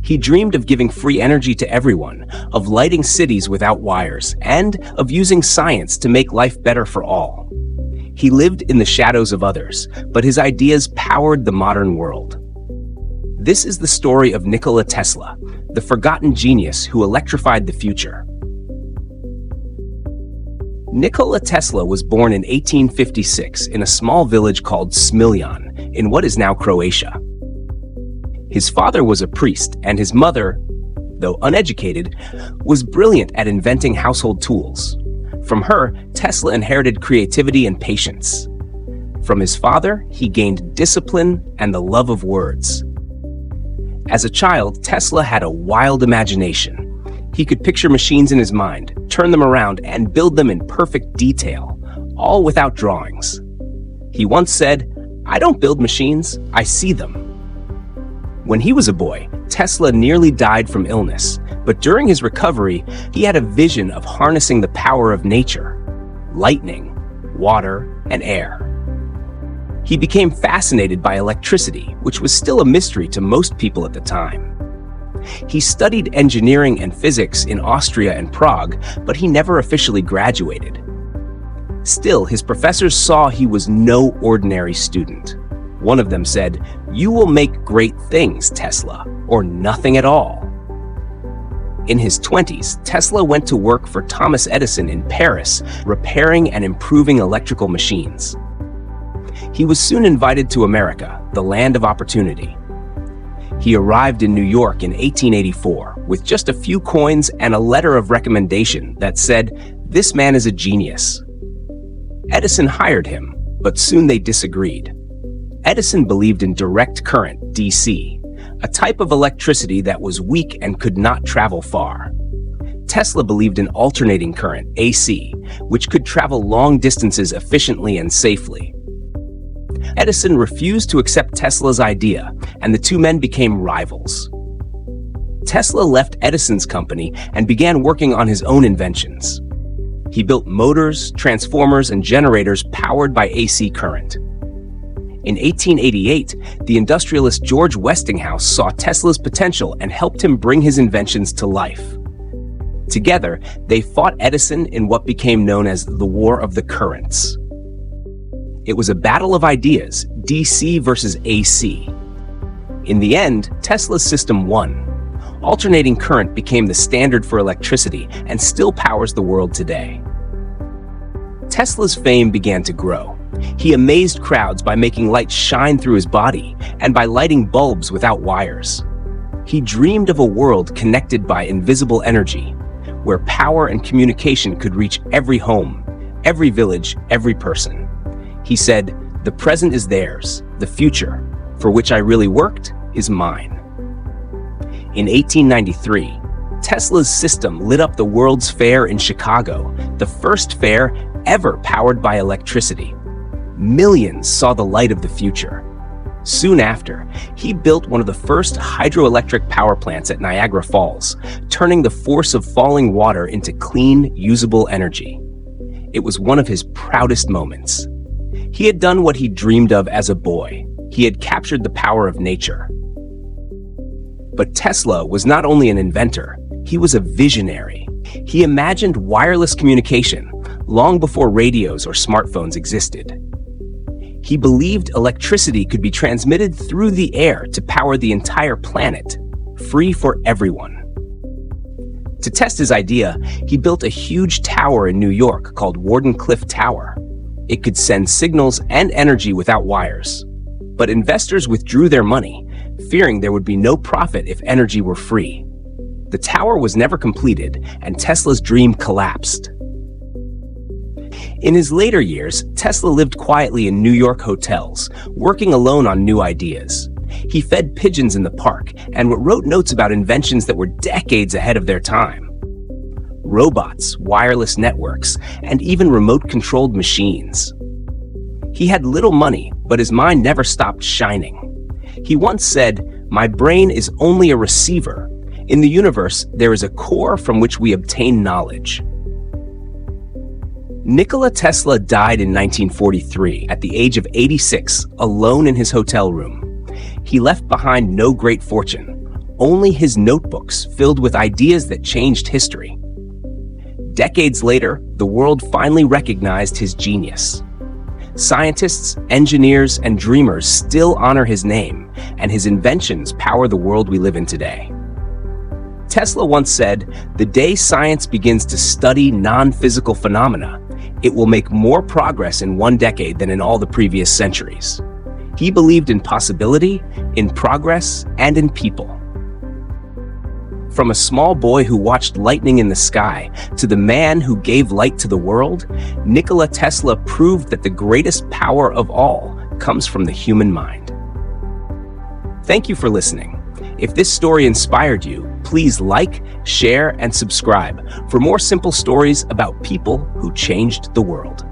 He dreamed of giving free energy to everyone, of lighting cities without wires, and of using science to make life better for all. He lived in the shadows of others, but his ideas powered the modern world. This is the story of Nikola Tesla, the forgotten genius who electrified the future. Nikola Tesla was born in 1856 in a small village called Smiljan, in what is now Croatia. His father was a priest, and his mother, though uneducated, was brilliant at inventing household tools. From her, Tesla inherited creativity and patience. From his father, he gained discipline and the love of words. As a child, Tesla had a wild imagination. He could picture machines in his mind, turn them around, and build them in perfect detail, all without drawings. He once said, "I don't build machines, I see them." When he was a boy, Tesla nearly died from illness, but during his recovery, he had a vision of harnessing the power of nature, lightning, water, and air. He became fascinated by electricity, which was still a mystery to most people at the time. He studied engineering and physics in Austria and Prague, but he never officially graduated. Still, his professors saw he was no ordinary student. One of them said, "You will make great things, Tesla, or nothing at all." In his 20s, Tesla went to work for Thomas Edison in Paris, repairing and improving electrical machines. He was soon invited to America, the land of opportunity. He arrived in New York in 1884 with just a few coins and a letter of recommendation that said, "This man is a genius." Edison hired him, but soon they disagreed. Edison believed in direct current, DC, a type of electricity that was weak and could not travel far. Tesla believed in alternating current, AC, which could travel long distances efficiently and safely. Edison refused to accept Tesla's idea, and the two men became rivals. Tesla left Edison's company and began working on his own inventions. He built motors, transformers, and generators powered by AC current. In 1888, the industrialist George Westinghouse saw Tesla's potential and helped him bring his inventions to life. Together, they fought Edison in what became known as the War of the Currents. It was a battle of ideas, DC versus AC. In the end, Tesla's system won. Alternating current became the standard for electricity and still powers the world today. Tesla's fame began to grow. He amazed crowds by making light shine through his body and by lighting bulbs without wires. He dreamed of a world connected by invisible energy, where power and communication could reach every home, every village, every person. He said, "The present is theirs, the future, for which I really worked, is mine." In 1893, Tesla's system lit up the World's Fair in Chicago, the first fair ever powered by electricity. Millions saw the light of the future. Soon after, he built one of the first hydroelectric power plants at Niagara Falls, turning the force of falling water into clean, usable energy. It was one of his proudest moments. He had done what he dreamed of as a boy. He had captured the power of nature. But Tesla was not only an inventor, he was a visionary. He imagined wireless communication long before radios or smartphones existed. He believed electricity could be transmitted through the air to power the entire planet, free for everyone. To test his idea, he built a huge tower in New York called Wardenclyffe Tower. It could send signals and energy without wires. But investors withdrew their money, fearing there would be no profit if energy were free. The tower was never completed, and Tesla's dream collapsed. In his later years, Tesla lived quietly in New York hotels, working alone on new ideas. He fed pigeons in the park and wrote notes about inventions that were decades ahead of their time. Robots, wireless networks, and even remote-controlled machines. He had little money, but his mind never stopped shining. He once said, "My brain is only a receiver. In the universe, there is a core from which we obtain knowledge." Nikola Tesla died in 1943 at the age of 86, alone in his hotel room. He left behind no great fortune, only his notebooks filled with ideas that changed history. Decades later, the world finally recognized his genius. Scientists, engineers, and dreamers still honor his name, and his inventions power the world we live in today. Tesla once said, "The day science begins to study non-physical phenomena, it will make more progress in one decade than in all the previous centuries." He believed in possibility, in progress, and in people. From a small boy who watched lightning in the sky to the man who gave light to the world, Nikola Tesla proved that the greatest power of all comes from the human mind. Thank you for listening. If this story inspired you, please like, share, and subscribe for more simple stories about people who changed the world.